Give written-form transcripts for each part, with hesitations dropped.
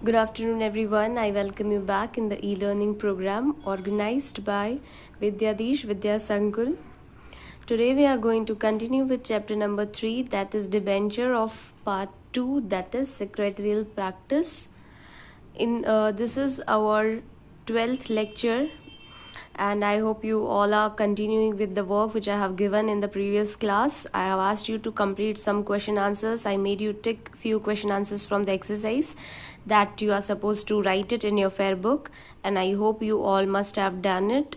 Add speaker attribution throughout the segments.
Speaker 1: Good afternoon, everyone. I welcome you back in the e-learning program organized by Vidyadish Vidya Sankul. Today we are going to continue with chapter number 3, that is debenture, of part 2, that is secretarial practice. This is our 12th lecture, and I hope you all are continuing with the work which I have given in the previous class. I have asked you to complete some question answers. I made you tick few question answers from the exercise that you are supposed to write it in your fair book, and I hope you all must have done it.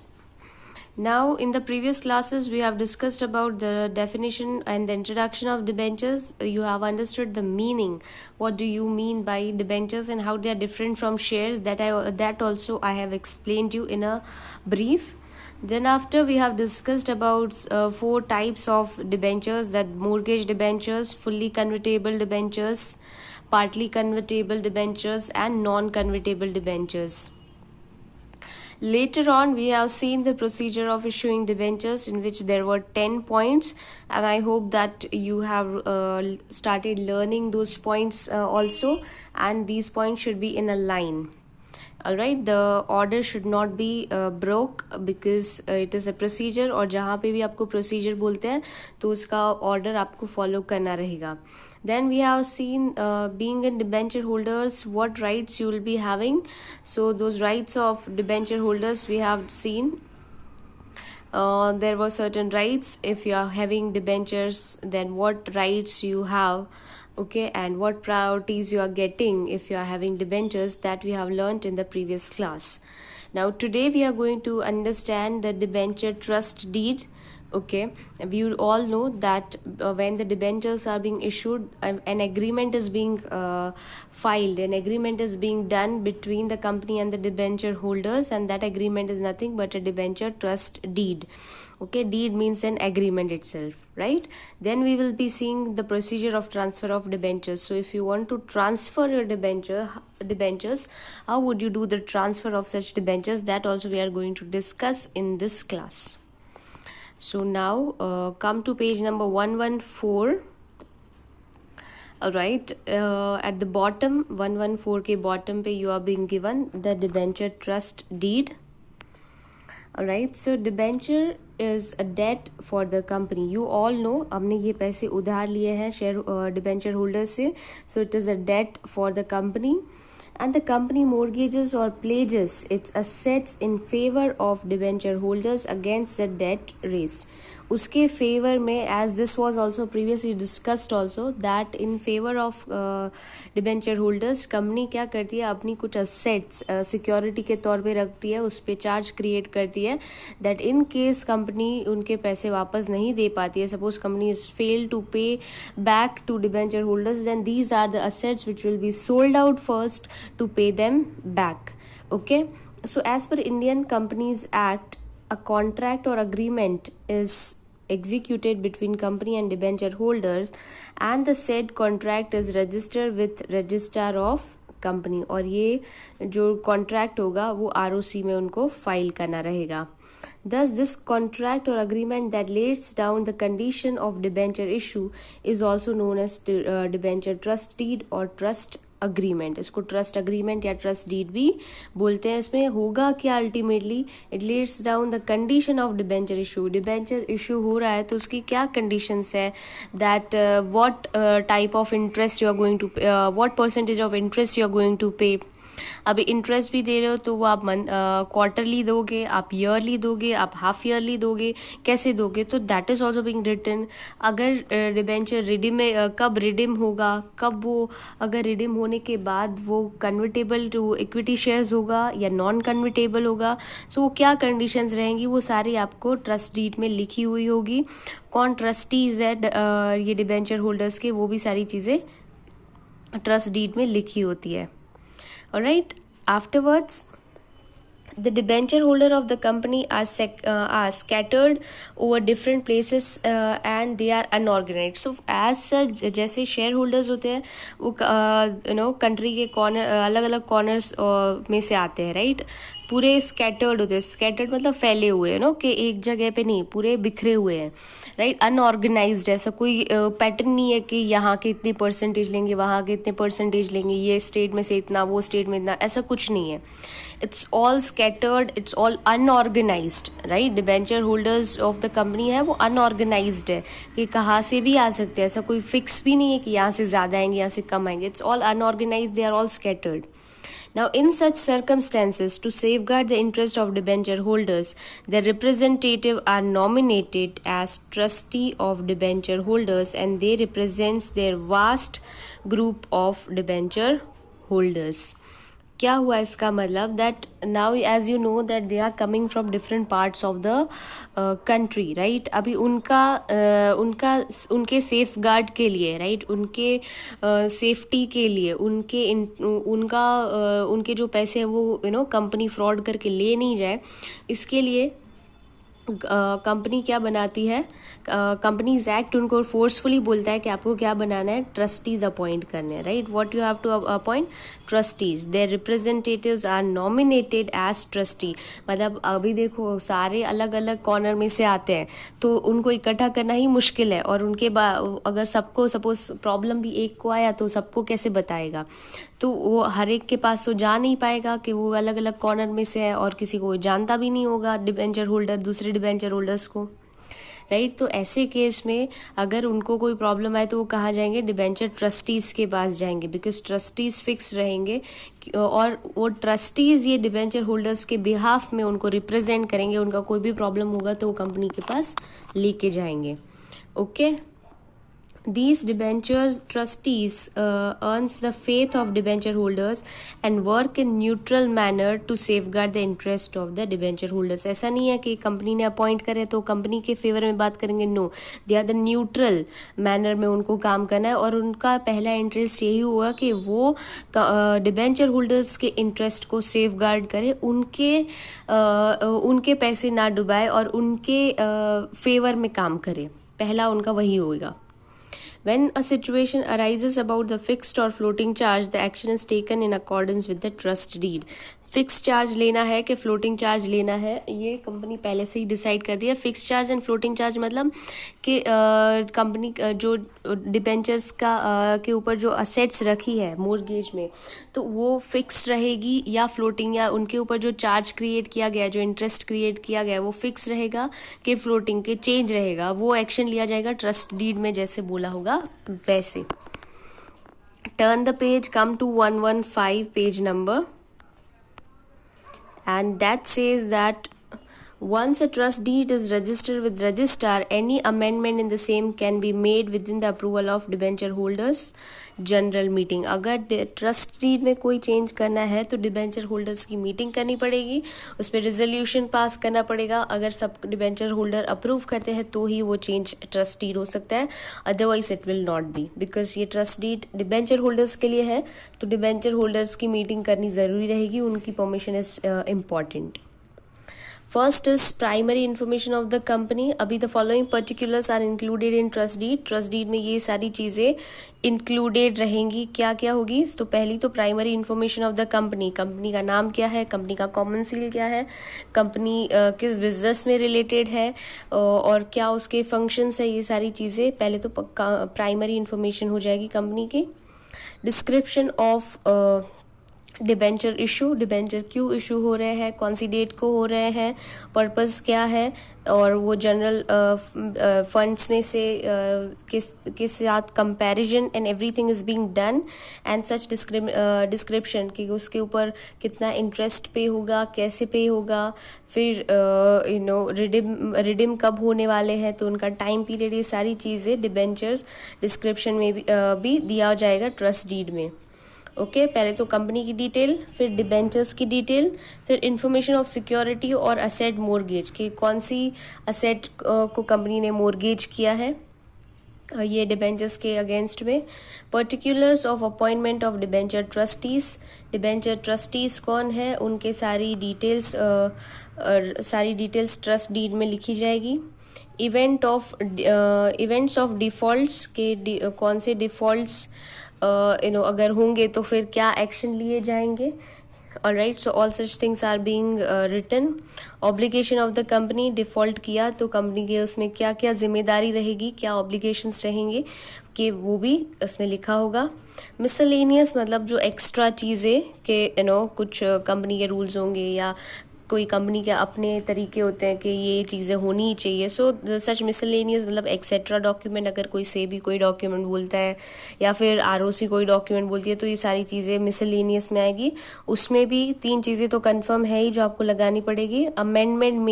Speaker 1: Now, in the previous classes, we have discussed about the definition and the introduction of debentures. You have understood the meaning. What do you mean by debentures and how they are different from shares? That also I have explained you in a brief. Then after, we have discussed about 4 types of debentures, that mortgage debentures, fully convertible debentures, partly convertible debentures, and non-convertible debentures. Later on, we have seen the procedure of issuing debentures, in which there were 10 points, and I hope that you have started learning those points also, and these points should be in a line. Alright, the order should not be broke, because it is a procedure, और जहाँ पे भी आपको procedure बोलते हैं तो उसका order आपको follow करना रहेगा. Then we have seen being in debenture holders, what rights you will be having. So those rights of debenture holders we have seen. There were certain rights. If you are having debentures, then what rights you have, okay, and what priorities you are getting if you are having debentures, that we have learnt in the previous class. Now today we are going to understand the debenture trust deed. Okay, we all know that when the debentures are being issued, an agreement is being filed, an agreement is being done between the company and the debenture holders, and that agreement is nothing but a debenture trust deed. Okay, deed means an agreement itself, right? Then we will be seeing the procedure of transfer of debentures. So if you want to transfer your debentures, how would you do the transfer of such debentures? That also we are going to discuss in this class. So now come to page number 114. Alright, at the bottom, 114 के bottom पे you are being given the debenture trust deed. Alright, so debenture is a debt for the company. You all know, हमने ये पैसे उधार लिए हैं share debenture holders से. So it is a debt for the company. And the company mortgages or pledges its assets in favor of debenture holders against the debt raised. उसके favour में, as this was also previously discussed also, that in favor of debenture holders, company क्या करती है, अपनी कुछ assets security के तौर पे रखती है, उस पे charge create करती है, that in case company उनके पैसे वापस नहीं दे पाती है, suppose company is failed to pay back to debenture holders, then these are the assets which will be sold out first to pay them back. Okay, so as per Indian Companies Act, a contract or agreement is executed between company and debenture holders, and the said contract is registered with registrar of company, और ये जो contract होगा वो ROC में उनको file करना रहेगा. Thus, this contract or agreement that lays down the condition of debenture issue is also known as debenture trust deed or trust agreement. इसको ट्रस्ट अग्रीमेंट या ट्रस्ट डीड भी बोलते हैं. इसमें होगा क्या ultimately, it lets down the condition of debenture issue. Debenture issue हो रहा है तो उसकी क्या कंडीशंस है, that what type of interest you are going to, what percentage of interest you are going to pay. अभी इंटरेस्ट भी दे रहे हो तो वो आप क्वार्टरली दोगे, आप ईयरली दोगे, आप हाफ ईयरली दोगे, कैसे दोगे, तो that is also being written. अगर डिबेंचर रिडीम कब रिडीम होगा, कब वो, अगर रिडीम होने के बाद वो कन्वर्टेबल टू इक्विटी शेयर्स होगा या नॉन कन्वर्टेबल होगा, सो वो क्या कंडीशंस रहेंगी, वो सारी आपको ट्रस्ट डीड में लिखी हुई होगी. कौन ट्रस्टीज है ये डिबेंचर होल्डर्स के, वो भी सारी चीज़ें ट्रस्ट डीड में लिखी होती है. Alright, afterwards, the debenture holder of the company are scattered over different places and they are unorganized. So as such, जैसे शेयर होल्डर्स होते हैं वो कंट्री के कॉर्नर, अलग अलग कॉर्नर्स में से आते हैं, राइट. पूरे स्कैटर्ड होते हैं, स्कैटर्ड मतलब फैले हुए हैं, नो, कि एक जगह पे नहीं, पूरे बिखरे हुए हैं, राइट। अनऑर्गेनाइज्ड, ऐसा कोई पैटर्न नहीं है कि यहाँ के इतने परसेंटेज लेंगे, वहाँ के इतने परसेंटेज लेंगे, ये स्टेट में से इतना, वो स्टेट में इतना, ऐसा कुछ नहीं है। It's all scattered, it's all unorganised, right. Debenture holders of the company है वो अनऑर्गेनाइज्ड है, कि कहाँ से भी आ सकते हैं, ऐसा कोई फिक्स भी नहीं है कि यहाँ से ज़्यादा आएंगे, यहाँ से कम आएंगे। It's all unorganised, they are all scattered. Now, in such circumstances, to safeguard the interest of debenture holders, their representative are nominated as trustee of debenture holders, and they represents their vast group of debenture holders. क्या हुआ इसका मतलब, that now as you know that they are coming from different parts of the country, right. अभी उनके safe guard के लिए, right, उनके safety के लिए, उनके जो पैसे हैं वो कंपनी फ्रॉड करके ले नहीं जाए, इसके लिए कंपनी क्या बनाती है, कंपनीज एक्ट उनको फोर्सफुली बोलता है कि आपको क्या बनाना है, ट्रस्टीज अपॉइंट करने हैं, right. What you have to appoint, trustees, their representatives are nominated as trustee. मतलब अभी देखो सारे अलग अलग कॉर्नर में से आते हैं, तो उनको इकट्ठा करना ही मुश्किल है, और उनके बाद अगर सबको सपोज प्रॉब्लम भी एक को आया तो सबको कैसे बताएगा, तो वो हर एक के पास तो जा नहीं पाएगा कि वो अलग अलग कॉर्नर में से है, और किसी को जानता भी नहीं होगा डिबेंचर होल्डर दूसरे डिबेंचर होल्डर्स को, राइट। तो ऐसे केस में अगर उनको कोई प्रॉब्लम आए तो वो कहाँ जाएंगे, डिबेंचर ट्रस्टीज के पास जाएंगे, बिकॉज ट्रस्टीज फिक्स रहेंगे, और वो ट्रस्टीज ये डिबेंचर होल्डर्स के बिहाफ में उनको रिप्रेजेंट करेंगे, उनका कोई भी प्रॉब्लम होगा तो वो कंपनी के पास लेके जाएंगे, okay. These debenture trustees earns the faith of debenture holders and work in neutral manner to safeguard the interest of the debenture holders. ऐसा नहीं है कि कंपनी ने अपॉइंट करे तो कंपनी के फेवर में बात करेंगे, no, they are the neutral manner में उनको काम करना है, और उनका पहला इंटरेस्ट यही हुआ कि वो डिबेंचर होल्डर्स के इंटरेस्ट को सेफ गार्ड करे, उनके पैसे ना डुबाए और उनके फेवर में काम करे, पहला उनका वही होगा। When a situation arises about the fixed or floating charge, the action is taken in accordance with the trust deed. Fix charge लेना है कि फ्लोटिंग चार्ज लेना है, ये कंपनी पहले से ही डिसाइड कर दिया। Fix charge and floating charge मतलब कि कंपनी जो डिबेंचर्स के ऊपर जो असेट्स रखी है मोर्गेज में, तो वो फिक्स रहेगी या फ्लोटिंग, या उनके ऊपर जो चार्ज क्रिएट किया गया, जो इंटरेस्ट क्रिएट किया गया, वो फिक्स रहेगा कि फ्लोटिंग के चेंज रहेगा, वो एक्शन लिया जाएगा ट्रस्ट डीड में, जैसे बोला होगा वैसे। Turn the page, come to 115 page number, and that says that once a trust deed is registered with registrar, any amendment in the same can be made within the approval of debenture holders general meeting. अगर trust deed में कोई change करना है तो debenture holders की meeting करनी पड़ेगी, उस पर रेजोल्यूशन पास करना पड़ेगा। अगर सब डिबेंचर होल्डर अप्रूव करते हैं तो ही वो चेंज ट्रस्ट डीड हो सकता है, otherwise it will not be, because ये ट्रस्ट डीड डिबेंचर होल्डर्स के लिए है, तो डिबेंचर होल्डर्स की मीटिंग करनी ज़रूरी रहेगी, उनकी permission is important. First is primary information of the company. अभी the following particulars are included in trust deed. Trust deed में ये सारी चीज़ें included रहेंगी, क्या क्या होगी, तो पहली तो primary information of the company, company का नाम क्या है, कंपनी का कॉमन सील क्या है, कंपनी किस बिजनेस में रिलेटेड है, और क्या उसके फंक्शंस है, ये सारी चीज़ें पहले तो प्राइमरी इंफॉर्मेशन हो जाएगी कंपनी की। Description of debenture issue, debenture क्यों इशू हो रहे हैं, कौन सी डेट को हो रहे हैं, पर्पस क्या है, और वो जनरल फंड्स में से किस साथ comparison and everything is being done, and such description कि उसके ऊपर कितना इंटरेस्ट पे होगा, कैसे पे होगा, फिर रिडीम कब होने वाले हैं, तो उनका टाइम पीरियड, ये सारी चीज़ें डिबेंचर्स डिस्क्रिप्शन में भी दिया जाएगा ट्रस्ट डीड में, ओके। पहले तो कंपनी की डिटेल, फिर डिबेंचर्स की डिटेल, फिर इंफॉर्मेशन ऑफ सिक्योरिटी और असेट मोर्गेज, कि कौन सी असेट को कंपनी ने मोर्गेज किया है ये डिबेंचर्स के अगेंस्ट में। Particulars of appointment of debenture trustees, debenture trustees कौन है, उनके सारी डिटेल्स ट्रस्ट डीड में लिखी जाएगी। इवेंट्स ऑफ डिफॉल्ट्स के कौन से डिफॉल्ट्स अगर होंगे तो फिर क्या एक्शन लिए जाएंगे, Alright, so all such things are being written. Obligation of the company, default किया तो कंपनी के उसमें क्या क्या जिम्मेदारी रहेगी, क्या ऑब्लिगेशंस रहेंगे, कि वो भी इसमें लिखा होगा. मिसलेनियस मतलब जो एक्स्ट्रा चीज़ें के कुछ कंपनी के रूल्स होंगे या कोई कंपनी के अपने तरीके होते हैं कि ये चीज़ें होनी ही चाहिए. सो सच मिसलेनियस मतलब एक्सेट्रा डॉक्यूमेंट, अगर कोई से भी कोई डॉक्यूमेंट बोलता है या फिर आरओसी कोई डॉक्यूमेंट बोलती है तो ये सारी चीज़ें मिसलेनियस में आएगी. उसमें भी 3 चीज़ें तो कंफर्म है ही जो आपको लगानी पड़ेगी. Amendment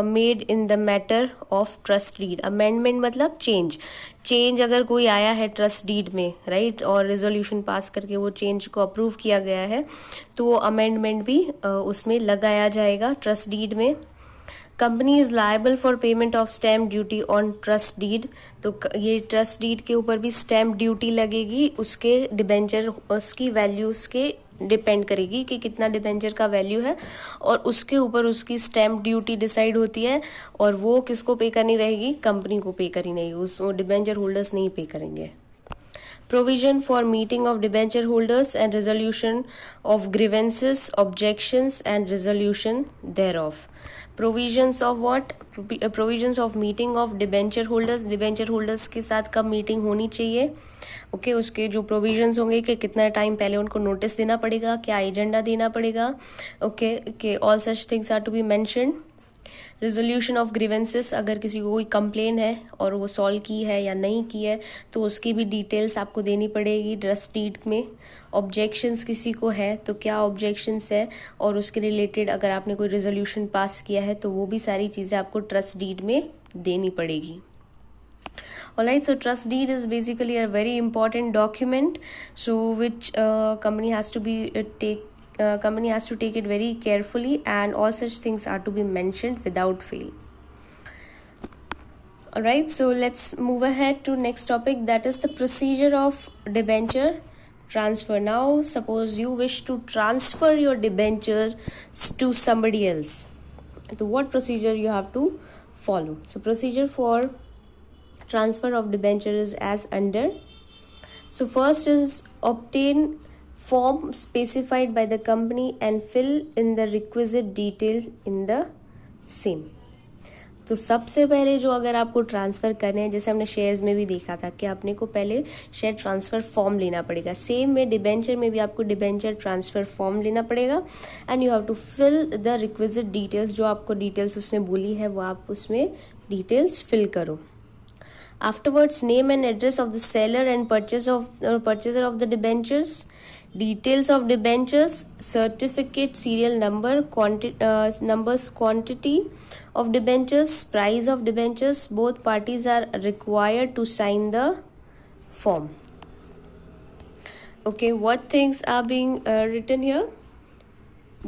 Speaker 1: made in the matter of trust deed. Amendment मतलब चेंज अगर कोई आया है ट्रस्ट डीड में, राइट, और रेजोल्यूशन पास करके वो चेंज को अप्रूव किया गया है तो वो अमेंडमेंट भी उसमें लगाया जाएगा ट्रस्ट डीड में. Company is liable for payment of stamp duty on trust deed. तो ये ट्रस्ट डीड के ऊपर भी स्टैम्प ड्यूटी लगेगी. उसके डिबेंचर उसकी वैल्यूज के डिपेंड करेगी कि कितना डिबेंचर का वैल्यू है और उसके ऊपर उसकी स्टैम्प ड्यूटी डिसाइड होती है. और वो किसको पे करनी रहेगी, कंपनी को पे करनी रहेगी, उस डिबेंचर होल्डर्स नहीं पे करेंगे. Provision for meeting of debenture holders and resolution of grievances, objections and resolution thereof. Provisions of what? Provisions of meeting of debenture holders. debenture holders के साथ कब मीटिंग होनी चाहिए, ओके उसके जो प्रोविजंस होंगे कि कितना टाइम पहले उनको नोटिस देना पड़ेगा, क्या एजेंडा देना पड़ेगा, okay all such things are to be mentioned. Resolution of grievances, अगर किसी को कोई कंप्लेन है और वो सॉल्व की है या नहीं की है तो उसकी भी डिटेल्स आपको देनी पड़ेगी ट्रस्ट डीड में. ऑब्जेक्शंस किसी को है तो क्या ऑब्जेक्शंस है और उसके रिलेटेड अगर आपने कोई रेजोल्यूशन पास किया है तो वो भी सारी चीज़ें आपको ट्रस्ट डीड में देनी पड़ेगी. Alright, so trust deed is basically a very important document, so which company has to take it very carefully, and all such things are to be mentioned without fail. Alright, so let's move ahead to next topic, that is the procedure of debenture transfer. Now suppose you wish to transfer your debenture to somebody else, so what procedure you have to follow? So procedure for transfer of debenture is as under. So first is obtain form specified by the company and fill in the requisite detail in the same. तो सबसे पहले जो अगर आपको transfer करने हैं, जैसे हमने शेयर्स में भी देखा था कि अपने को पहले शेयर ट्रांसफ़र फॉर्म लेना पड़ेगा, सेम में डिबेंचर में भी आपको डिबेंचर ट्रांसफ़र फॉर्म लेना पड़ेगा and you have to fill the requisite details. जो आपको डिटेल्स उसने बोली है वो आप उसमें डिटेल्स फिल करो. Afterwards, name and address of the seller and purchaser of the debentures, details of debentures, certificate, serial number, quantity of debentures, price of debentures. Both parties are required to sign the form. Okay, what things are being written here?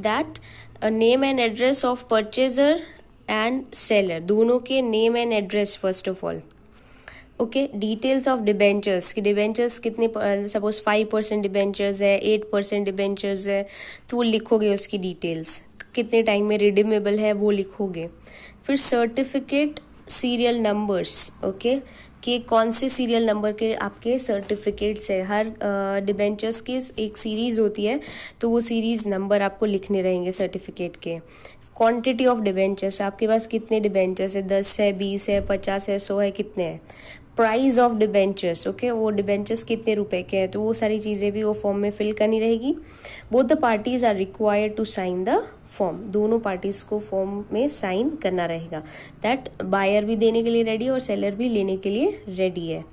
Speaker 1: That a name and address of purchaser and seller, दोनों के name and address first of all. Okay, details of debentures कि debentures कितने, suppose 5% debentures है, 8% debentures है तो वो लिखोगे उसकी डिटेल्स, कितने टाइम में रिडीमेबल है वो लिखोगे. फिर सर्टिफिकेट, सीरियल नंबर्स, ओके कि कौन से सीरियल नंबर के आपके सर्टिफिकेट्स है. हर डिबेंचर्स की एक सीरीज़ होती है तो वो सीरीज़ नंबर आपको लिखने रहेंगे सर्टिफिकेट के. क्वांटिटी ऑफ डिबेंचर्स, आपके पास कितने डिबेंचर्स है, 10 है, 20 है, 50 है, 100 है, कितने हैं. प्राइस ऑफ डिबेंचर्स, ओके वो डिबेंचर्स कितने रुपए के हैं तो वो सारी चीज़ें भी वो फॉर्म में फिल करनी रहेगी. Both the parties are required to sign the form. दोनों पार्टीज को फॉर्म में साइन करना रहेगा. दैट बायर भी देने के लिए रेडी है और सेलर भी लेने के लिए रेडी है.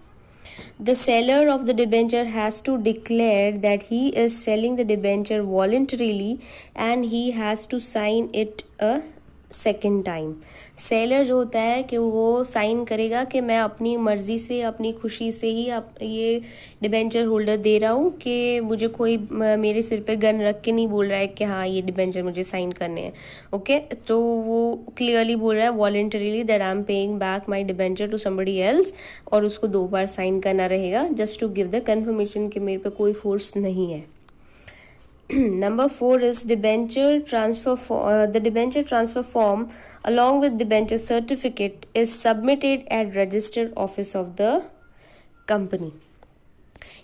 Speaker 1: The seller of the debenture has to declare that he is selling the debenture voluntarily and he has to sign it a second time. Seller जो होता है कि वो साइन करेगा कि मैं अपनी मर्जी से, अपनी खुशी से ही ये डिबेंचर होल्डर दे रहा हूँ, कि मुझे कोई मेरे सिर पे गन रख के नहीं बोल रहा है कि हाँ ये डिबेंचर मुझे साइन करने हैं. ओके, तो वो क्लियरली बोल रहा है voluntarily that I am paying back my debenture to somebody else, और उसको 2 बार साइन करना रहेगा just to give the confirmation कि मेरे पे कोई फोर्स नहीं है. Number 4 is debenture transfer. The debenture transfer form along with debenture certificate is submitted at registered office of the company.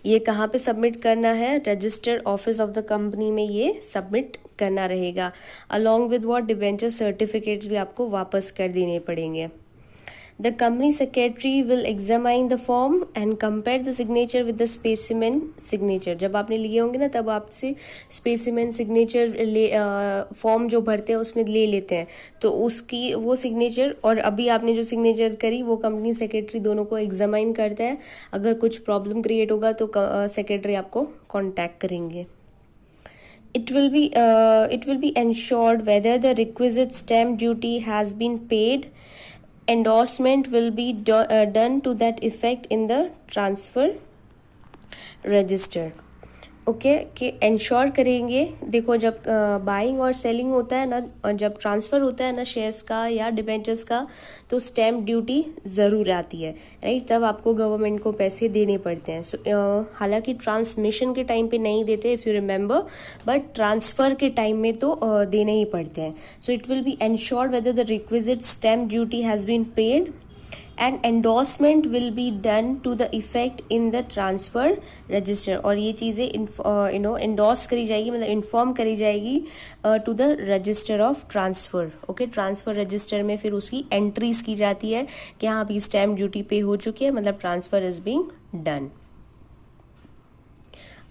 Speaker 1: ये कहाँ पे सबमिट करना है? Registered office of the company में ये सबमिट करना रहेगा। Along with what? Debenture certificates भी आपको वापस कर देने पड़ेंगे। The company secretary will examine the form and compare the signature with the specimen signature। जब आपने लिए होंगे ना तब आपसे specimen signature फॉर्म जो भरते हैं उसमें ले लेते हैं, तो उसकी वो सिग्नेचर और अभी आपने जो सिग्नेचर करी वो कंपनी सेक्रेटरी दोनों को एग्जामाइन करता है। अगर कुछ प्रॉब्लम क्रिएट होगा तो सेक्रेटरी आपको कॉन्टैक्ट करेंगे। It will be ensured whether the requisite stamp duty has been paid। Endorsement will be done to that effect in the transfer register। Okay कि इंश्योर करेंगे। देखो जब बाइंग और सेलिंग होता है ना, और जब ट्रांसफ़र होता है ना शेयर्स का या डिबेंचर्स का, तो स्टैम्प ड्यूटी ज़रूर आती है, राइट। तब आपको गवर्नमेंट को पैसे देने पड़ते हैं। हालांकि ट्रांसमिशन के टाइम पे नहीं देते if you remember, but transfer के टाइम में तो देने ही पड़ते हैं। So it will be ensured whether the requisite stamp duty has been paid and endorsement will be done to the effect in the transfer register. और ये चीज़ें एंडोर्स करी जाएगी, मतलब इन्फॉर्म करी जाएगी to the register of transfer. Okay, transfer register में फिर उसकी एंट्रीज की जाती है कि हाँ अभी स्टैम्प ड्यूटी पे हो चुकी है, मतलब transfer is being done.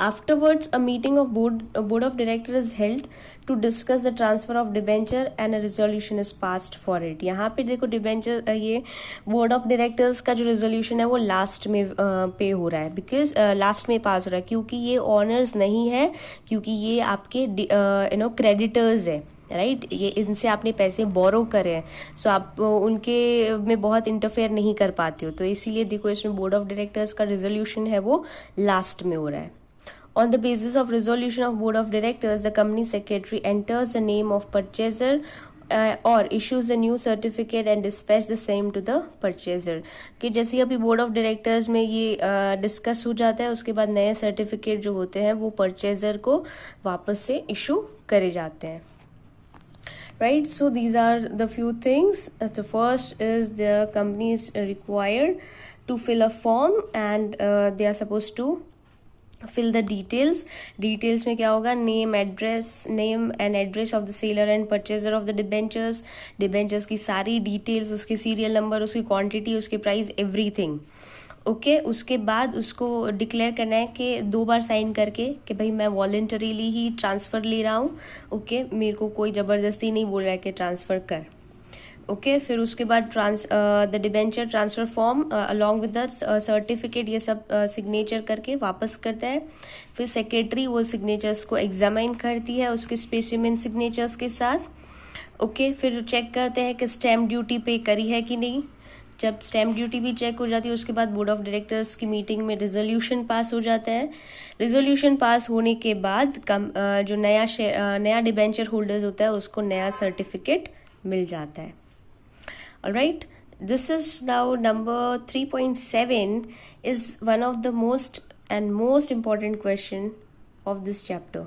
Speaker 1: Afterwards, a meeting of board of directors is held to discuss the transfer of debenture and a resolution is passed for it। यहाँ पे देखो डिबेंचर ये बोर्ड ऑफ डायरेक्टर्स का जो रेजोल्यूशन है वो last में पे हो रहा है, बिकॉज लास्ट में पास हो रहा है क्योंकि ये ऑनर्स नहीं है, क्योंकि ये आपके क्रेडिटर्स है, राइट। ये इनसे आपने पैसे बोरो करे हैं, सो आप उनके में बहुत इंटरफेयर नहीं कर पाते हो, तो इसीलिए देखो इसमें बोर्ड ऑफ डायरेक्टर्स का रेजोल्यूशन है वो लास्ट में हो रहा है। On the basis of resolution of board of directors, the company secretary enters the name of purchaser or issues a new certificate and dispatch the same to the purchaser। कि जैसे अभी board of directors में ये discuss हो जाता है, उसके बाद नए सर्टिफिकेट जो होते हैं वो परचेजर को वापस से इशू करे जाते हैं, right। So these are the few things। The first is the company is required to fill a form and they are supposed to fill the details में क्या होगा? name and address of the seller and purchaser of the debentures की सारी details, उसके serial number, उसकी quantity, उसकी price, everything. Okay, उसके बाद उसको डिक्लेयर करना है कि 2 बार साइन करके कि भाई मैं वॉलेंटरीली ही ट्रांसफ़र ले रहा हूँ। ओके, मेरे को कोई ज़बरदस्ती नहीं बोल रहा है कि ट्रांसफ़र कर। ओके, फिर उसके बाद the debenture transfer form along with the certificate ये सब सिग्नेचर करके वापस करता है। फिर सेक्रेटरी वो सिग्नेचर्स को एग्जामाइन करती है उसके स्पेसिमेन सिग्नेचर्स के साथ। ओके, फिर चेक करते हैं कि स्टैम्प ड्यूटी पे करी है कि नहीं। जब स्टैम्प ड्यूटी भी चेक हो जाती है उसके बाद बोर्ड ऑफ डायरेक्टर्स की मीटिंग में रेजोल्यूशन पास हो जाता है। रेजोल्यूशन पास होने के बाद जो नया डिबेंचर होल्डर्स होता है उसको नया सर्टिफिकेट मिल जाता है। Alright, this is now number 3.7 is one of the most important question of this chapter।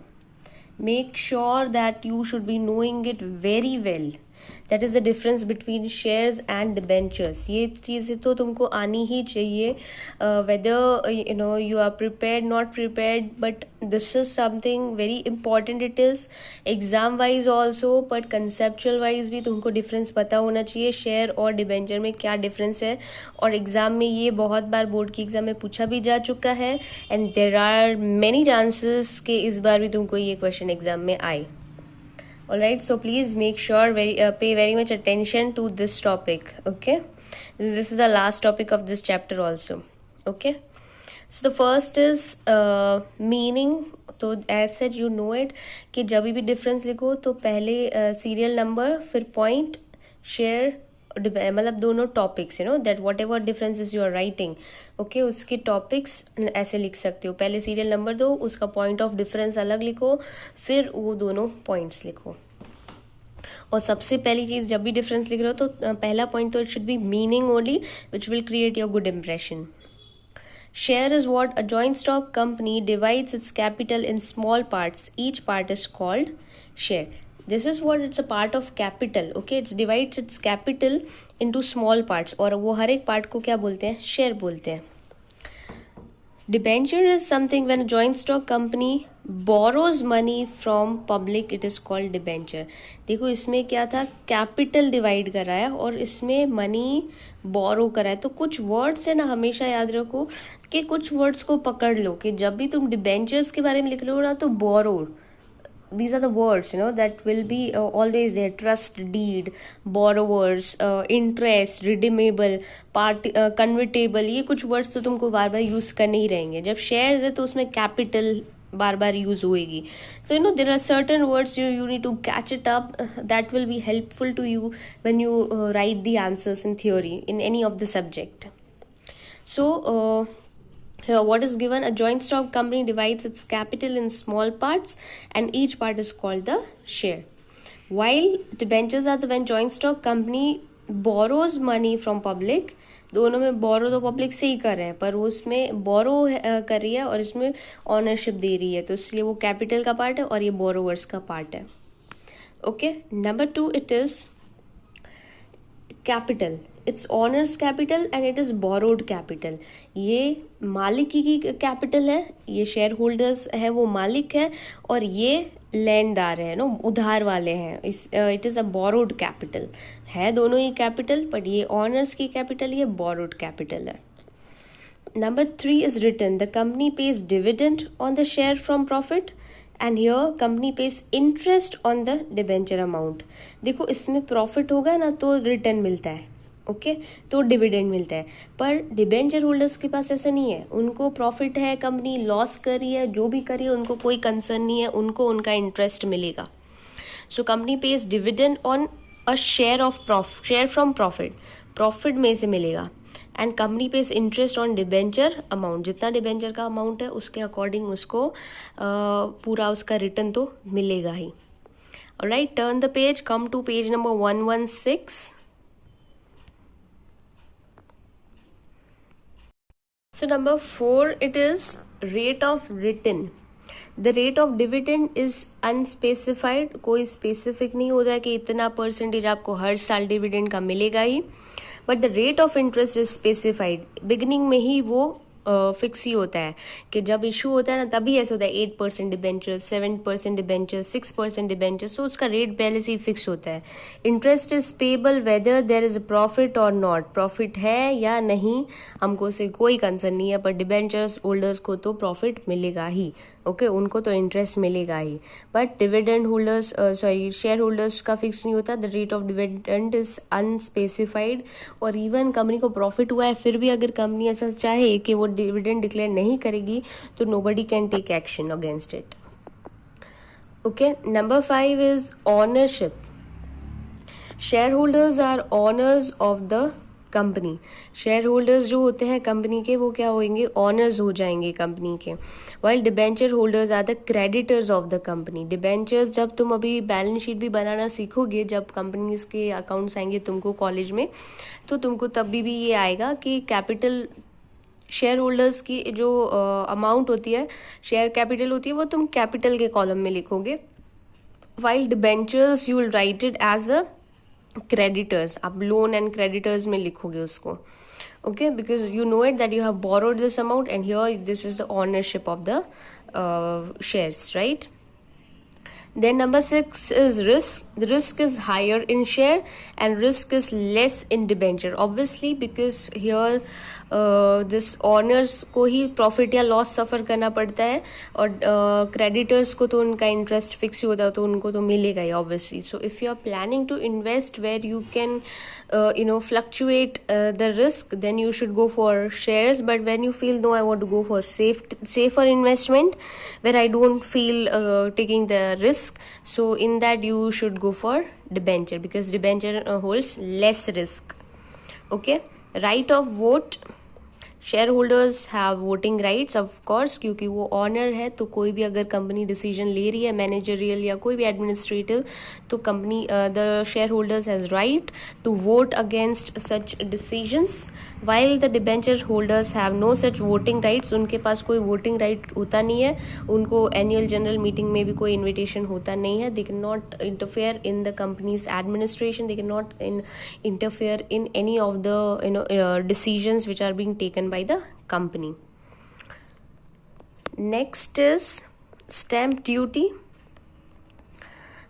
Speaker 1: Make sure that you should be knowing it very well। That is the difference between shares and debentures। ये चीज़ें तो तुमको आनी ही चाहिए, whether you are prepared not prepared, but this is something very important। it is exam wise also, but conceptual wise भी तुमको difference पता होना चाहिए शेयर और डिबेंचर में क्या डिफरेंस है। और एग्जाम में ये बहुत बार बोर्ड की एग्जाम में पूछा भी जा चुका है, and there are many chances कि इस बार भी तुमको ये क्वेश्चन एग्जाम में आए। Alright, so please make sure pay very much attention to this topic। Okay, this is the last topic of this chapter also। Okay, so the first is meaning। तो as such you know it कि जब भी difference लिखो तो पहले serial number, फिर point, share, मतलब दोनों topics, that whatever differences you are writing. Okay, उसके टॉपिक्स ऐसे लिख सकते हो, पहले सीरियल नंबर दो, उसका पॉइंट ऑफ डिफरेंस अलग लिखो, फिर वो दोनों पॉइंट्स लिखो। और सबसे पहली चीज जब भी डिफरेंस लिख रहे हो तो पहला पॉइंट तो it should be meaning only, which will create your good impression. Share is what a joint stock company divides its capital in small parts. Each part is called share। This is what it's a part of capital। Okay, it divides its capital into small parts और वो हर एक part को क्या बोलते हैं? Share बोलते हैं। Debenture is something when a joint stock company borrows money from public, it is called debenture. देखो इसमें क्या था, कैपिटल डिवाइड करा है और इसमें मनी बोरो करा है. तो कुछ वर्ड्स है ना, हमेशा याद रखो कि कुछ वर्ड्स को पकड़ लो कि जब भी तुम डिबेंचर्स के बारे में लिख रहे हो ना तो बोरो, these are the words that will be always there: trust deed, borrowers, interest, redeemable, part convertible. ये कुछ वर्ड्स तो तुमको बार बार यूज करने ही रहेंगे. जब शेयर्स है तो उसमें कैपिटल बार बार यूज होएगी. तो there are certain words you need to catch it up. That will be helpful to you when you write the answers in theory in any of the subject. So here what is given: a joint stock company divides its capital in small parts and each part is called the share. While debentures are the when joint stock company borrows money from public, दोनों में बोरो तो public से ही कर रहे हैं पर उसमें बोरो कर रही है और इसमें ऑनरशिप दे रही है, तो इसलिए वो कैपिटल का पार्ट है और ये बोरोवर्स का पार्ट है. Okay, number 2 it is capital. It's honours capital and it is borrowed capital. ये मालिक की कैपिटल है, ये शेयर होल्डर्स है वो मालिक है और ये लेनदार है उधार वाले हैं. It is a borrowed capital. है दोनों ही कैपिटल बट ये ऑनर्स की कैपिटल, ये बोरोड कैपिटल है. Number 3 is written. The company pays dividend on the share from profit and here company pays interest on the debenture amount. देखो इसमें profit होगा ना तो रिटर्न मिलता है, ओके तो डिविडेंड मिलता है. पर डिबेंचर होल्डर्स के पास ऐसा नहीं है. उनको प्रॉफिट है, कंपनी लॉस कर रही है, जो भी कर रही है उनको कोई कंसर्न नहीं है, उनको उनका इंटरेस्ट मिलेगा. So company pays dividend on a share from profit में से मिलेगा. And company pays interest on debenture amount. जितना डिबेंचर का अमाउंट है उसके अकॉर्डिंग उसको पूरा उसका रिटर्न तो मिलेगा ही. Alright, turn the page, come to page number 116. So number 4 it is rate of return. The rate of dividend is unspecified. कोई स्पेसिफिक नहीं होता है कि इतना परसेंटेज आपको हर साल डिविडेंड का मिलेगा ही. But the rate of interest is specified. Beginning में ही वो फिक्स ही होता है कि जब इशू होता है ना तभी ऐसा होता है 8% डिबेंचर, 7% डिबेंचर, 6% डिबेंचर. सो उसका रेट पहले से ही फिक्स होता है. Interest is payable whether there is a profit और नॉट. प्रॉफिट है या नहीं हमको उससे कोई कंसर्न नहीं है, पर डिबेंचर्स होल्डर्स को तो प्रॉफिट मिलेगा ही. ओके उनको तो इंटरेस्ट मिलेगा ही. But dividend holders share holders का फिक्स नहीं होता. The rate of dividend is unspecified. और इवन कंपनी को प्रॉफिट हुआ है फिर भी अगर कंपनी ऐसा चाहे कि वो डिविडेंड डिक्लेयर नहीं करेगी तो nobody can take action against it. Okay, number 5 is ownership. Share holders are owners of the company. Share holders जो होते हैं कंपनी के वो क्या होंगे, ऑनर्स हो जाएंगे कंपनी के. While debenture holders are the creditors of the company. Debentures जब तुम अभी बैलेंस शीट भी बनाना सीखोगे, जब कंपनीज के अकाउंट्स आएंगे तुमको कॉलेज में, तो तुमको तब भी ये आएगा कि कैपिटल शेयर होल्डर्स की जो अमाउंट होती है, शेयर कैपिटल होती है, वो तुम कैपिटल के कॉलम में लिखोगे. While debentures you will write it as a creditors. आप लोन एंड क्रेडिटर्स में लिखोगे उसको. Okay, because you know it that you have borrowed this amount and here this is the ownership of the shares, right. Then number 6 is risk. The risk is higher in share and risk is less in debenture. Obviously because here this owners को ही profit या loss सफ़र करना पड़ता है और creditors को तो उनका interest fix ही होता है तो उनको तो मिलेगा ही obviously. So if you are planning to invest where you can fluctuate the risk, then you should go for shares. But when you feel no, I want to go for safer investment where I don't feel taking the risk, so in that you should go for debenture because debenture holds less risk. Okay, right of vote. Share holders have voting rights of course, क्योंकि वो honour है तो कोई भी अगर company decision ले रही है मैनेजरियल या कोई भी एडमिनिस्ट्रेटिव, तो company the share holders has right to vote against such decisions. While the debenture holders have no such voting rights. उनके पास कोई वोटिंग राइट होता नहीं है, उनको एनुअल जनरल मीटिंग में भी कोई इन्विटेशन होता नहीं है. दे can not interfere in the companies administration. They can not interfere in any of the decisions which are being taken by the company. Next is stamp duty.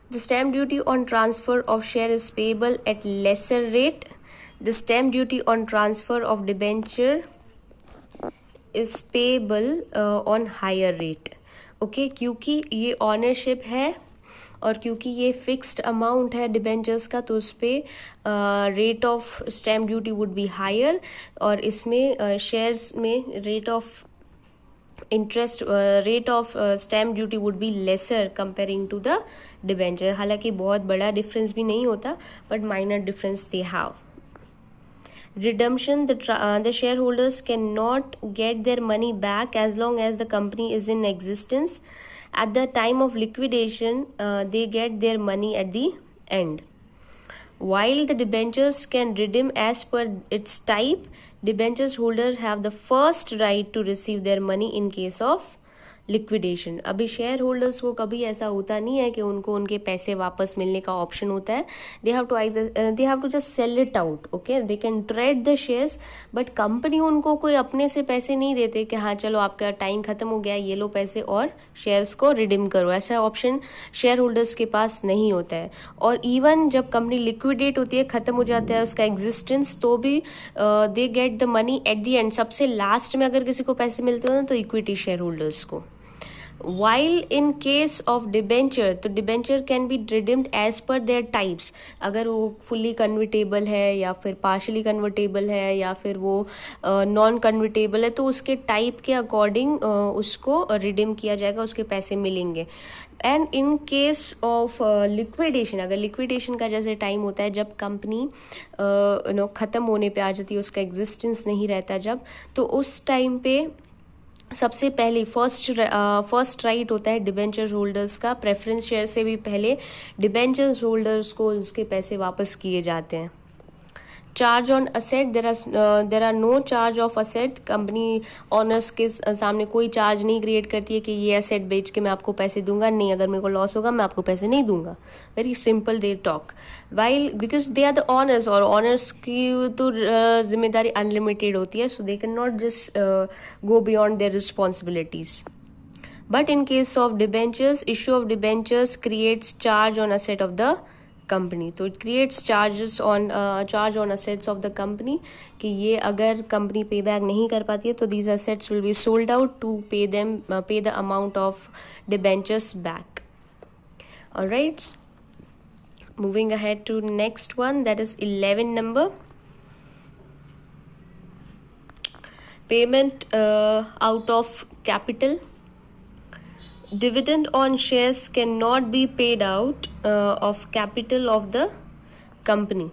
Speaker 1: The stamp duty on transfer of share is payable at lesser rate. The stamp duty on transfer of debenture is payable on higher rate. Okay क्योंकि ये ownership है और क्योंकि ये fixed amount है debentures का, तो उस पर rate of stamp duty would be higher, और इसमें शेयर्स में rate of interest rate of stamp duty would be lesser comparing to the debenture. हालांकि बहुत बड़ा डिफरेंस भी नहीं होता, but minor difference they have. Redemption, the shareholders cannot get their money back as long as the company is in existence. At the time of liquidation, they get their money at the end. While the debentures can redeem as per its type, debentures holder have the first right to receive their money in case of liquidation. अभी share holders को कभी ऐसा होता नहीं है कि उनको उनके पैसे वापस मिलने का ऑप्शन होता है. They have to just sell it out. Okay, they can trade the shares, but company उनको कोई अपने से पैसे नहीं देते कि हाँ चलो आपका टाइम खत्म हो गया, ये लो पैसे और शेयर्स को रिडीम करो. ऐसा ऑप्शन शेयर होल्डर्स के पास नहीं होता है. और इवन जब कंपनी लिक्विडेट होती है, खत्म हो जाता है उसका एग्जिस्टेंस, तो भी they get the money at the end. सबसे लास्ट में अगर किसी को पैसे मिलते हो ना, तो इक्विटी शेयर होल्डर्स को. While in case of debenture, तो debenture can be redeemed as per their types. अगर वो fully convertible है या फिर partially convertible है या फिर वो non convertible है, तो उसके type के according उसको redeem किया जाएगा, उसके पैसे मिलेंगे. And in case of liquidation, अगर लिक्विडेशन का जैसे टाइम होता है जब कंपनी ख़त्म होने पे आ जाती है, उसका एग्जिस्टेंस नहीं रहता जब, तो उस टाइम पे सबसे पहले फर्स्ट राइट होता है डिबेंचर होल्डर्स का. प्रेफरेंस शेयर से भी पहले डिबेंचर होल्डर्स को उसके पैसे वापस किए जाते हैं. Charge on asset, there are no charge of asset. Company owners के सामने कोई चार्ज नहीं क्रिएट करती है कि ये असेट बेच के मैं आपको पैसे दूंगा. नहीं, अगर मेरे को लॉस होगा मैं आपको पैसे नहीं दूंगा. Very simple they talk. While because they are the owners, और ऑनर्स की तो जिम्मेदारी अनलिमिटेड होती है, so they can not just go beyond their responsibilities. But in case of debentures, issue of debentures creates charge on asset of the company. तो it creates charge on assets of the company कि ये अगर company पे back नहीं कर पाती है, तो these assets will be sold out to pay the amount of debentures back. Alright, moving ahead to next one, that is 11 number. Payment out of capital. Dividend on shares cannot be paid out of capital of the company.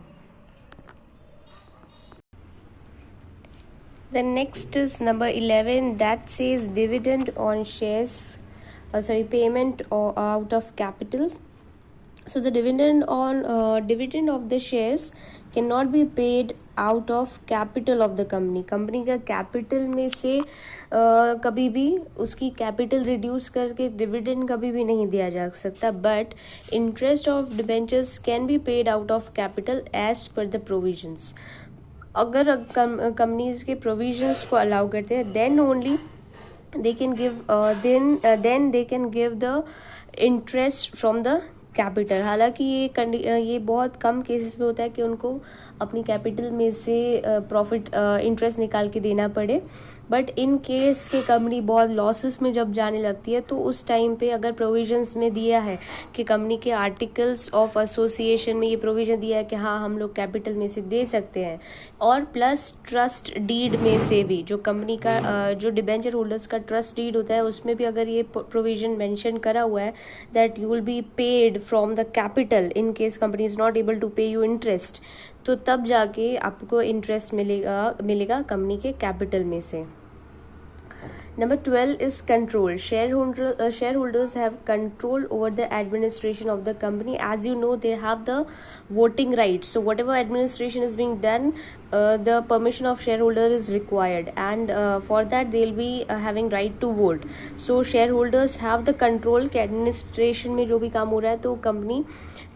Speaker 1: The next is number 11, that says dividend on shares, payment out of capital. So the dividend of the shares cannot be paid out of capital of the company. Company का capital में से कभी भी उसकी capital reduce करके dividend कभी भी नहीं दिया जा सकता. But interest of debentures can be paid out of capital as per the provisions. अगर कंपनीज के प्रोविजंस को अलाउ करते हैं, then only they can give the interest from the capital. हालांकि ये बहुत कम केसेस में होता है कि उनको अपनी कैपिटल में से प्रॉफिट इंटरेस्ट निकाल के देना पड़े. बट इन केस के कंपनी बहुत लॉसेस में जब जाने लगती है, तो उस टाइम पे अगर प्रोविजंस में दिया है कि कंपनी के आर्टिकल्स ऑफ एसोसिएशन में ये प्रोविजन दिया है कि हाँ हम लोग कैपिटल में से दे सकते हैं, और प्लस ट्रस्ट डीड में से भी, जो कंपनी का जो डिबेंचर होल्डर्स का ट्रस्ट डीड होता है, उसमें भी अगर ये प्रोविजन मेंशन करा हुआ है that you will be paid from the capital in case company is not able to pay you interest, तो तब जाके आपको इंटरेस्ट मिलेगा कंपनी के कैपिटल में से. Number 12 is control. Shareholders have control over the administration of the company. As you know, they have the voting rights. So whatever administration is being done, the permission of shareholder is required, and for that they'll be having right to vote. So shareholders have the control कि administration में जो भी काम हो रहा है तो company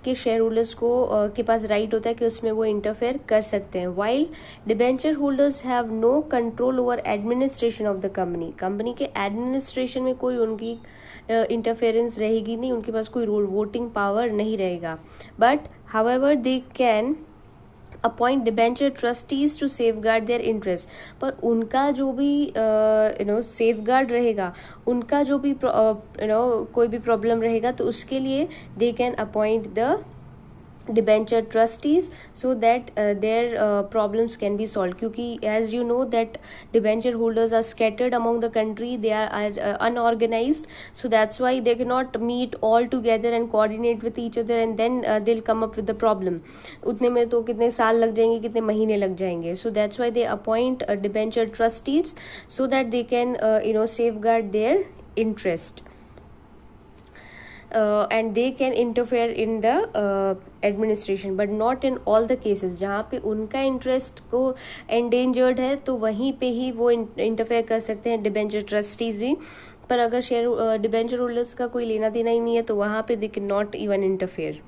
Speaker 1: के शेयर होल्डर्स को के पास राइट होता है कि उसमें वो इंटरफेयर कर सकते हैं. While debenture holders have no control over administration of the company. Company के एडमिनिस्ट्रेशन में कोई उनकी इंटरफेरेंस रहेगी नहीं, उनके पास कोई वोटिंग पावर नहीं रहेगा. But however they can appoint debenture trustees to safeguard their interest. पर उनका जो भी सेफ गार्ड रहेगा, उनका जो भी कोई भी प्रॉब्लम रहेगा तो उसके लिए they can appoint the debenture trustees so that their problems can be solved. क्योंकि as you know that debenture holders are scattered among the country, they are unorganized, so that's why they cannot meet all together and coordinate with each other and then they'll come up with the problem. उतने में तो कितने साल लग जाएंगे, कितने महीने लग जाएंगे. So that's why they appoint debenture trustees so that they can safeguard their interest. And they can interfere in the administration but not in all the cases. जहाँ पे उनका इंटरेस्ट को endangered है तो वहीं पे ही वो इंटरफेयर कर सकते हैं डिबेंचर ट्रस्टीज भी. पर अगर शेयर डिबेंचर होल्डर्स का कोई लेना देना ही नहीं है तो वहाँ पे दे can not even interfere.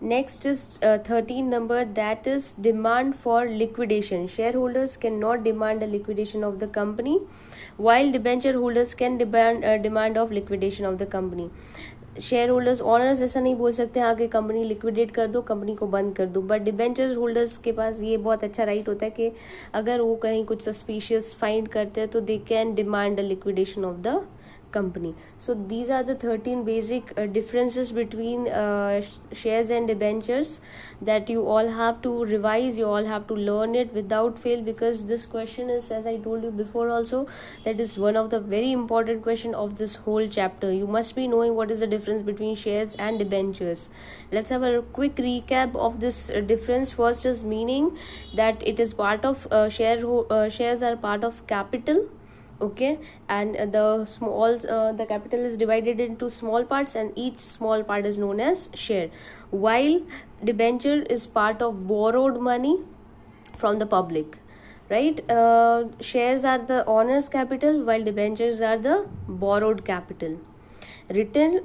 Speaker 1: Next is 13 number, that is demand for liquidation. Shareholders cannot demand a liquidation of the company, while debenture holders can demand of liquidation of the company. Share holders honours ऐसा नहीं बोल सकते हाँ कि company liquidate कर दो, company को बंद कर दो. बट डिबेंचर होल्डर्स के पास ये बहुत अच्छा राइट होता है कि अगर वो कहीं कुछ सस्पिशियस फाइंड करते हैं तो they can demand a liquidation of the company. So these are the 13 basic differences between shares and debentures that you all have to revise, you all have to learn it without fail, because this question is, as I told you before also, that is one of the very important question of this whole chapter. You must be knowing what is the difference between shares and debentures. Let's have a quick recap of this difference. First is meaning that it is part of shares are part of capital. Okay, and the capital is divided into small parts and each small part is known as share, while debenture is part of borrowed money from the public, right? Shares are the owner's capital while debentures are the borrowed capital. Written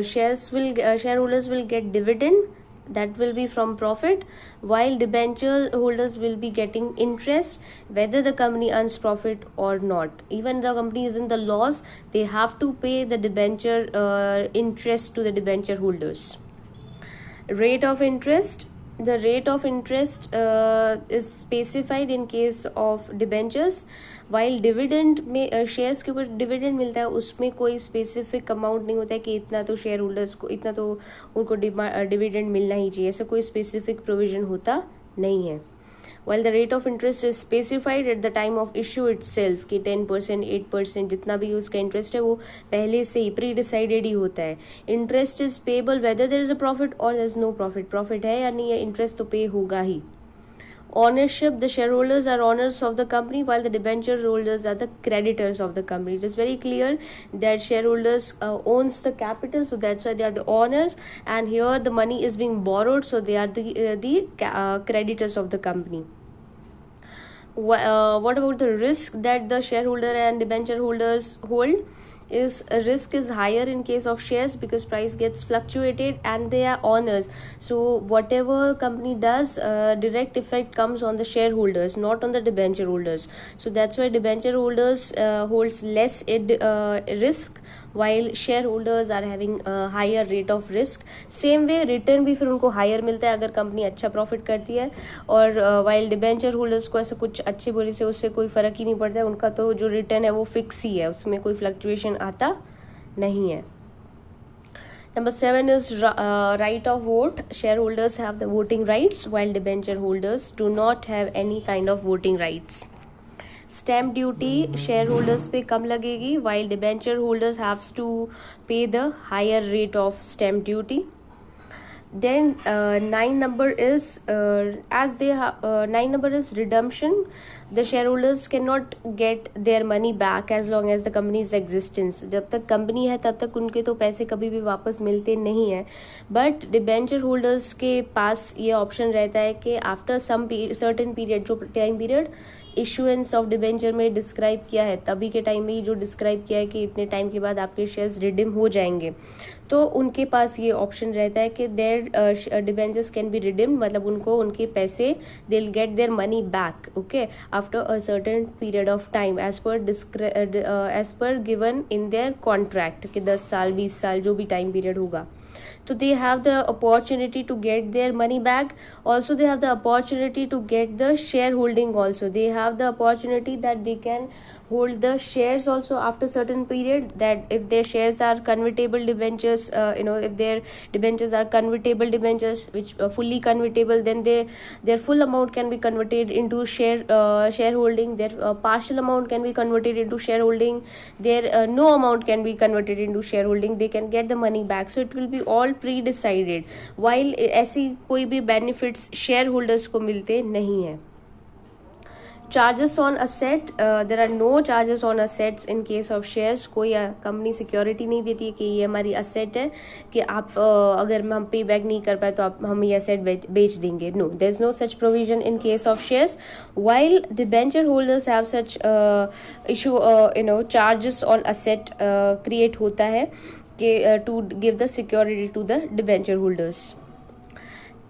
Speaker 1: shareholders will get dividend, that will be from profit, while debenture holders will be getting interest whether the company earns profit or not. Even the company is in the loss, they have to pay the debenture interest to the debenture holders. Rate of interest, the rate of interest is specified in case of debentures, while dividend में shares के ऊपर dividend मिलता है उसमें कोई specific amount नहीं होता है कि इतना तो शेयर होल्डर्स को, इतना तो उनको डिविडेंड मिलना ही चाहिए, ऐसा कोई स्पेसिफिक प्रोविजन होता नहीं है. while the rate of interest is specified at the time of issue itself कि 10%, 8% जितना भी उसका इंटरेस्ट है वो पहले से ही प्री डिसाइडेड ही होता है. Interest is payable whether there is a profit और there is no profit. Profit है या नहीं है, इंटरेस्ट तो पे होगा ही. Ownership, the shareholders are owners of the company while the debenture holders are the creditors of the company. It is very clear that shareholders owns the capital, so that's why they are the owners, and here the money is being borrowed, so they are the creditors of the company. What about the risk that the shareholder and debenture holders hold? Is risk is higher in case of shares because price gets fluctuated and they are owners, so whatever company does direct effect comes on the shareholders, not on the debenture holders. So that's why debenture holders holds less risk while shareholders are having a higher rate of risk. Same way return भी फिर उनको higher मिलता है अगर company अच्छा profit करती है, और while debenture holders को ऐसा कुछ अच्छी बुरी से उससे कोई फर्क ही नहीं पड़ता है, उनका तो जो रिटर्न है वो फिक्स ही है, उसमें कोई फ्लक्चुएशन आता नहीं है. Number 7 is right of vote. Shareholders have the voting rights while debenture holders do not have any kind of voting rights. Stamp duty shareholders पे कम लगेगी while debenture holders have to pay the higher rate of stamp duty. Then 9 number is redemption. The shareholders cannot get their money back as long as the company is existence. जब तक company है तब तक उनके तो पैसे कभी भी वापस मिलते नहीं है. बट डिबेंचर होल्डर्स के पास ये ऑप्शन रहता है कि आफ्टर सम सर्टेन पीरियड, जो time period issuance of debenture में डिस्क्राइब किया है, तभी के टाइम में ही जो डिस्क्राइब किया है कि इतने टाइम के बाद आपके शेयर्स रिडीम हो जाएंगे, तो उनके पास ये ऑप्शन रहता है कि their debentures can be redeemed, मतलब उनको उनके पैसे they will get their money back, okay, after a certain period of time as per given in their contract, कि 10 साल 20 साल जो भी टाइम पीरियड होगा. So they have the opportunity to get their money back. Also they have the opportunity to get the shareholding also. They have the opportunity that they can hold the shares also after certain period, that if their shares are convertible debentures, if their debentures are convertible debentures which fully convertible, then their full amount can be converted into shareholding. Their partial amount can be converted into shareholding. Their no amount can be converted into shareholding. They can get the money back. So it will be all pre decided, while ऐसी कोई भी benefits share holders को मिलते नहीं है. Charges on asset, there are no charges on assets in case of shares. कोई company security नहीं देती है कि ये हमारी असेट है, कि आप अगर हम पे बैक नहीं कर पाए तो आप हम ये असेट बेच देंगे. No, there is no such provision in case of shares. While debenture holders have such issue, charges on asset create होता है to give the security to the debenture holders.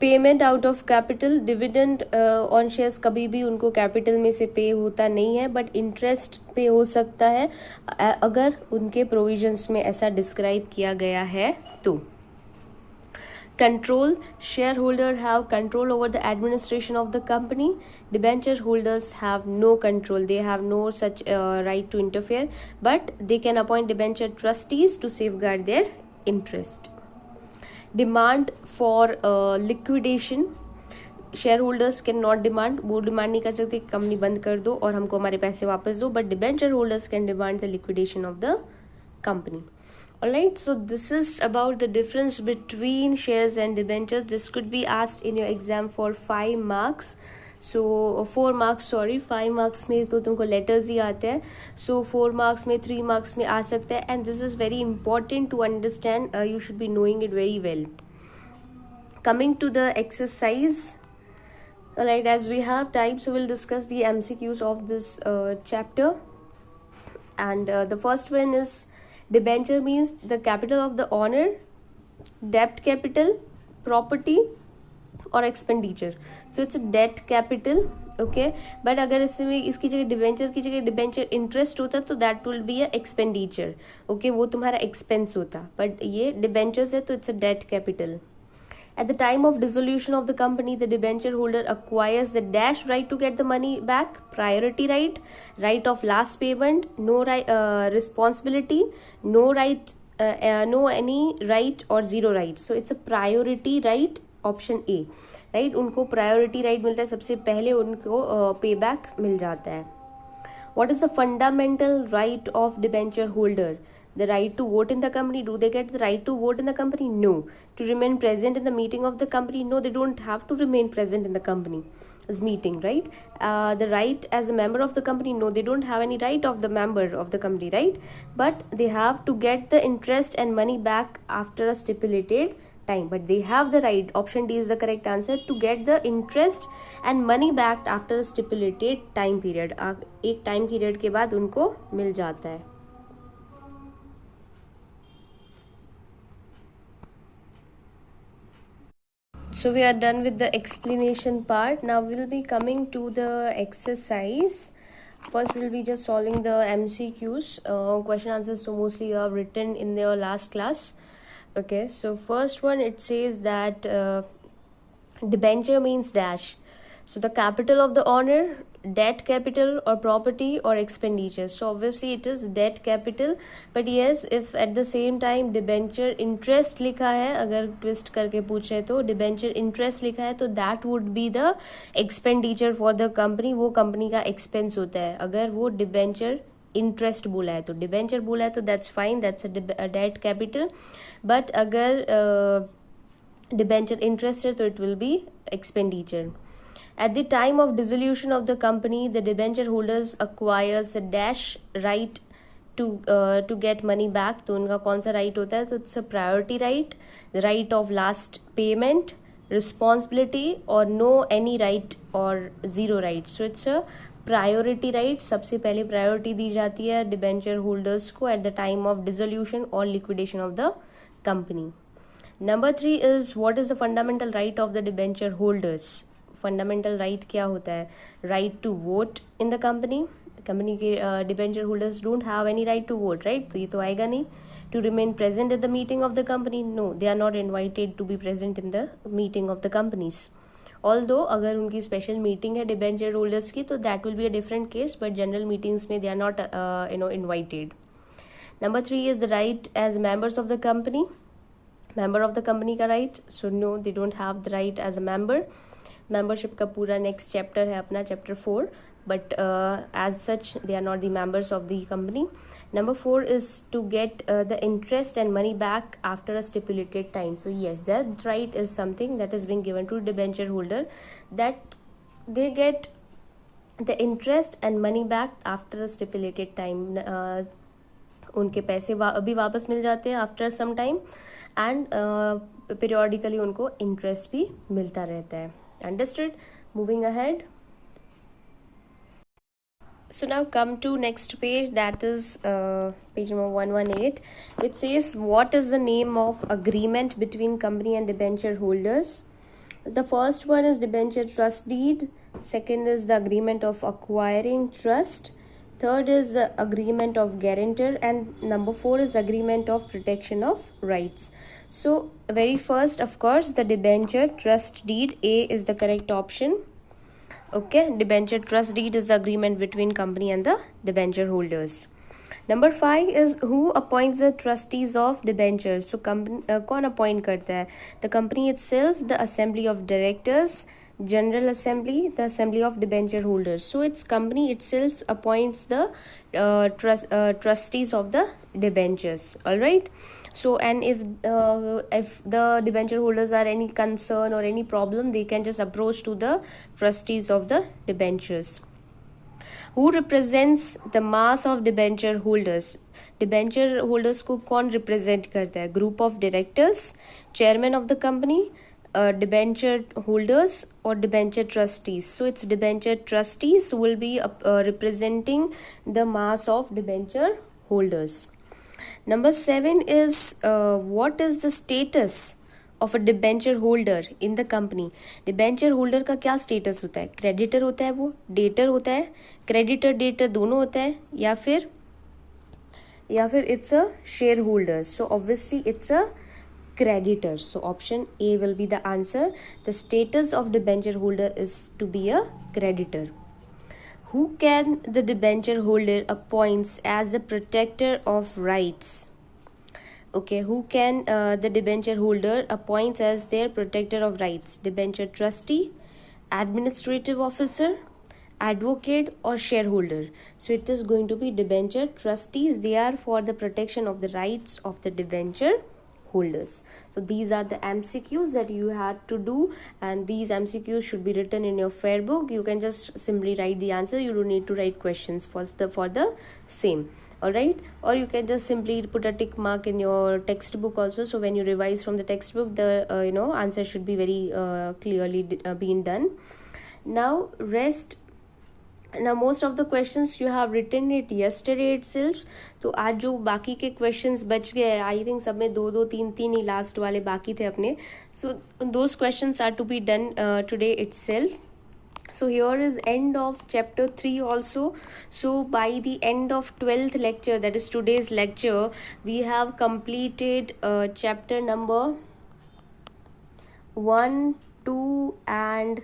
Speaker 1: Payment out of capital, dividend on shares कभी भी उनको capital में से पे होता नहीं है, बट इंटरेस्ट पे हो सकता है अगर उनके प्रोविजंस में ऐसा डिस्क्राइब किया गया है तो. Control, shareholder have control over the administration of the company. Debenture holders have no control. They have no such right to interfere, but they can appoint debenture trustees to safeguard their interest. Demand for liquidation. Shareholders cannot demand, वो demand नहीं कर सकते company बंद कर दो और हमको हमारे पैसे वापस दो, but debenture holders can demand the liquidation of the company. Alright, so this is about the difference between shares and debentures. This could be asked in your exam for 5 marks. So 4 marks, sorry, 5 marks में तो तुमको letters ही आते हैं. So 4 marks में 3 marks में आ सकता है, and this is very important to understand. You should be knowing it very well. Coming to the exercise. Alright, as we have time, so we'll discuss the MCQs of this chapter. And the first one is, debenture means the capital of the owner, debt capital, property or expenditure. So it's a debt capital, okay. But अगर इसमें इसकी जगह debenture की जगह debenture interest होता तो that will be a expenditure, okay, वो तुम्हारा एक्सपेंस होता. बट ये डिबेंचर्स है तो it's a debt capital. At the time of dissolution of the company, the debenture holder acquires the dash right to get the money back, priority right, right of last payment, no right, responsibility, no right, no any right or zero right. So it's a priority right, option A, right? उनको priority right मिलता है, सबसे पहले उनको payback मिल जाता है. What is the fundamental right of debenture holder? The right to vote in the company. Do they get the right to vote in the company? No. To remain present in the meeting of the company? No, they don't have to remain present in the company's meeting, right? The right as a member of the company? No, they don't have any right of the member of the company, right? But they have to get the interest and money back after a stipulated time. But they have the right, option D is the correct answer, to get the interest and money back after a stipulated time period. एक time period के बाद उनको मिल जाता है. So we are done with the explanation part. Now we will be coming to the exercise. First we'll be just solving the MCQs, question answers. So mostly you have written in your last class. Okay, so first one, it says that debenture means dash. So the capital of the owner, debt capital or property or expenditure. So obviously it is debt capital, but yes, if at the same time debenture interest लिखा है, अगर twist करके पूछे तो debenture interest लिखा है तो that would be the expenditure for the company. वो company का expense होता है. अगर वो debenture इंटरेस्ट बोला है तो डिबेंचर बोला है तो that's fine, that's a debt capital. But अगर डिबेंचर इंटरेस्ट है तो it will B expenditure. At the time of dissolution of the company, the debenture holders acquires a dash right to get money back. तो उनका कौन सा right होता है? तो it's a priority right, the right of last payment, responsibility or no any right or zero right. So it's a priority right, सबसे पहले priority दी जाती है डिबेंचर होल्डर्स को at the time of dissolution और liquidation of the company. Number 3 is what is the fundamental right of the debenture holders. Fundamental right क्या होता है? Right to vote in the company. Company के debenture holders don't have any right to vote, right, तो ये तो आएगा नहीं. To remain present at the meeting of the company, no, they are not invited to be present in the meeting of the companies. Although अगर उनकी special meeting है debenture holders की तो that will be a different case, but general meetings में they are not invited. Number 3 is the right as members of the company. Member of the company का right, so no, they don't have the right as a member. Membership का पूरा next chapter है अपना, chapter 4, but as such they are not the members of the company. Number 4 is to get the interest and money back after a stipulated time. So yes, that right is something that is being given to debenture holder, that they get the interest and money back after a stipulated time. उनके पैसे अभी वापस मिल जाते हैं after some time, and periodically उनको interest भी मिलता रहता है. Understood? Moving ahead. So now come to next page, that is page number 118, which says what is the name of agreement between company and debenture holders. The first one is debenture trust deed, second is the agreement of acquiring trust, third is the agreement of guarantor, and number 4 is agreement of protection of rights. So very first, of course, the debenture trust deed, A is the correct option. Okay, debenture trust deed is the agreement between company and the debenture holders. Number 5 is who appoints the trustees of debenture. So company कौन appoint करता है? The company itself, the assembly of directors, general assembly, the assembly of debenture holders. So its company itself appoints the trustees of the debentures. All right. So and if the debenture holders are any concern or any problem, they can just approach to the trustees of the debentures. Who represents the mass of debenture holders? Debenture holders को कौन represent करता है? Group of directors, chairman of the company, debenture holders or debenture trustees. So it's debenture trustees will be representing the mass of debenture holders. Number 7 is what is the status of a debenture holder in the company. debenture holder का क्या status होता है? creditor होता है, वो debtor होता है, creditor debtor दोनों होता है, या फिर it's a shareholder. So obviously it's a creditor. So option A will be the answer. The status of debenture holder is to be a creditor. Who can the debenture holder appoints as the protector of rights? Okay, who can the debenture holder appoints as their protector of rights? Debenture trustee, administrative officer, advocate or shareholder. So it is going to be debenture trustees. They are for the protection of the rights of the debenture holders. So these are the MCQs that you had to do, and these MCQs should be written in your fair book. You can just simply write the answer. You don't need to write questions for the same. All right, or you can just simply put a tick mark in your textbook also. So when you revise from the textbook, the answer should be very clearly being done. Now most of the questions you have written it yesterday itself. तो आज जो बाकी के questions बच गए, I think सब में दो तीन ही लास्ट वाले बाकी थे अपने. So those questions are to be done today itself. So here is end of chapter 3 also. So by the end of 12th lecture, that is today's lecture, we have completed chapter number 1, 2 and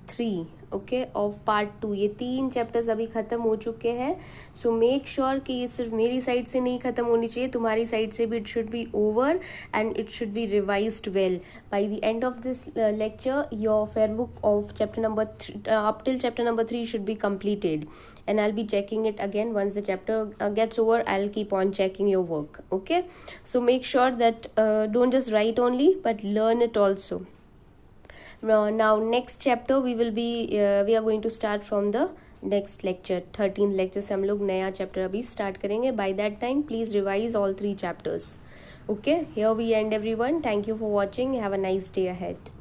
Speaker 1: 3. Okay, of part 2. ये 3 chapters अभी खत्म हो चुके हैं. So make sure कि ये सिर्फ मेरी साइड से नहीं खत्म होनी चाहिए, तुम्हारी साइड से भी it should be over and it should be revised well. By the end of this lecture your fair book of chapter number up till chapter number 3 should be completed, and I'll be checking it again once the chapter gets over. I'll keep on checking your work. Okay, so make sure that don't just write only but learn it also. Now next chapter we are going to start from the next lecture. 13th lecture से हम लोग नया chapter अभी start करेंगे. By that time please revise all 3 chapters. Okay, here we end everyone. Thank you for watching. Have a nice day ahead.